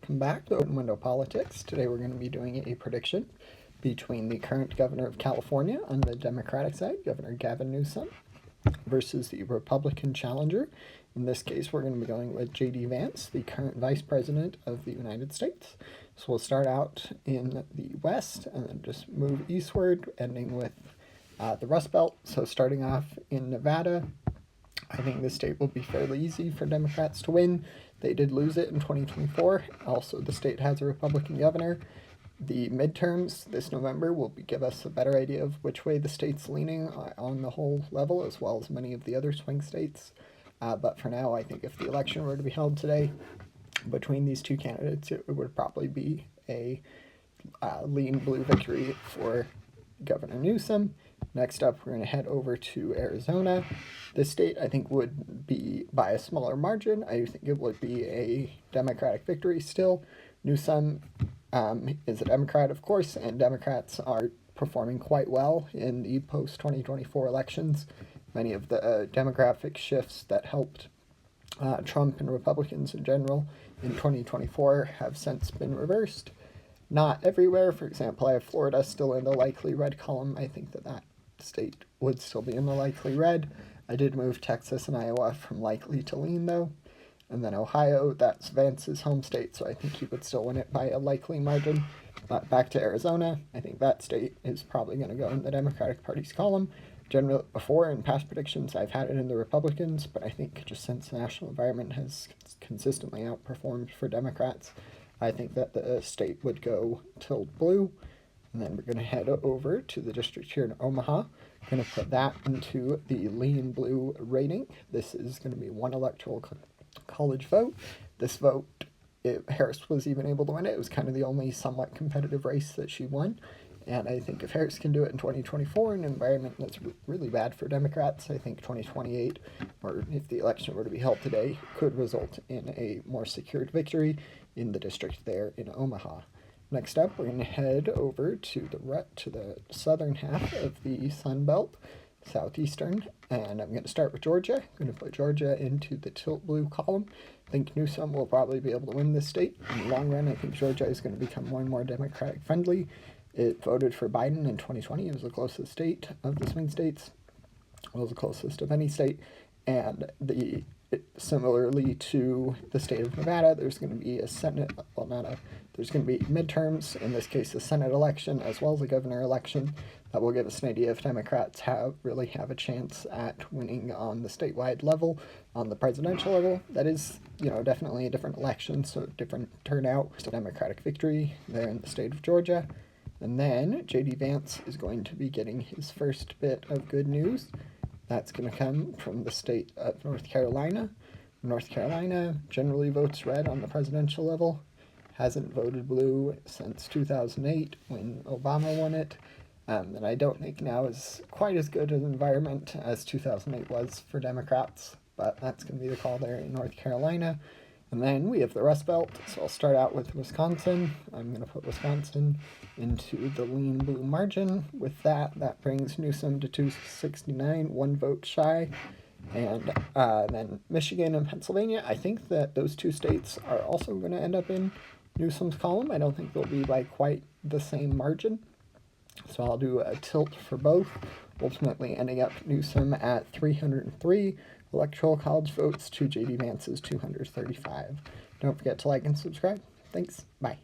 Welcome back to Open Window Politics. Today we're going to be doing a prediction between the current governor of California on the Democratic side, Governor Gavin Newsom, versus the Republican challenger. In this case, we're going to be going with J.D. Vance, the current Vice President of the United States. So we'll start out in the West and then just move eastward, ending with the Rust Belt. So starting off in Nevada, I think this state will be fairly easy for Democrats to win. They did lose it in 2024. Also, the state has a Republican governor. The midterms this November will give us a better idea of which way the state's leaning on the whole level, as well as many of the other swing states. But for now, I think if the election were to be held today between these two candidates, it would probably be a lean blue victory for Governor Newsom. Next up, we're going to head over to Arizona. This state, I think, would be by a smaller margin. I think it would be a Democratic victory still. Newsom is a Democrat, of course, and Democrats are performing quite well in the post-2024 elections. Many of the demographic shifts that helped Trump and Republicans in general in 2024 have since been reversed. Not everywhere. For example, I have Florida still in the likely red column. I think that state would still be in the likely red. I did move Texas and Iowa from likely to lean, though. And then Ohio, that's Vance's home state, so I think he would still win it by a likely margin. But back to Arizona, I think that state is probably going to go in the Democratic Party's column. Generally, before in past predictions, I've had it in the Republicans, but I think just since the national environment has consistently outperformed for Democrats, I think that the state would go tilt blue. And then we're going to head over to the district here in Omaha. Going to put that into the lean blue rating. This is going to be one electoral college vote. This vote, if Harris was even able to win it, it was kind of the only somewhat competitive race that she won. And I think if Harris can do it in 2024 in an environment that's really bad for Democrats, I think 2028, or if the election were to be held today, could result in a more secured victory in the district there in Omaha. Next up, we're going to head over to the southern half of the Sun Belt, southeastern, and I'm going to start with Georgia. I'm going to put Georgia into the tilt blue column. I think Newsom will probably be able to win this state. In the long run, I think Georgia is going to become more and more Democratic friendly. It voted for Biden in 2020. It was the closest state of the swing states. It was the closest of any state. And similarly to the state of Nevada, there's going to be a Senate, there's going to be midterms, in this case a Senate election, as well as a governor election. That will give us an idea if Democrats really have a chance at winning on the statewide level. On the presidential level, that is, definitely a different election, so different turnout. Still Democratic victory there in the state of Georgia. And then J.D. Vance is going to be getting his first bit of good news. That's going to come from the state of North Carolina. North Carolina generally votes red on the presidential level. Hasn't voted blue since 2008 when Obama won it. And I don't think now is quite as good an environment as 2008 was for Democrats. But that's going to be the call there in North Carolina. And then we have the Rust Belt, so I'll start out with Wisconsin. I'm going to put Wisconsin into the lean blue margin. With that brings Newsom to 269, one vote shy. And then Michigan and Pennsylvania, I think that those two states are also going to end up in Newsom's column. I don't think they'll be by quite the same margin. So I'll do a tilt for both, ultimately ending up Newsom at 303 electoral college votes to J.D. Vance's 235. Don't forget to like and subscribe. Thanks. Bye.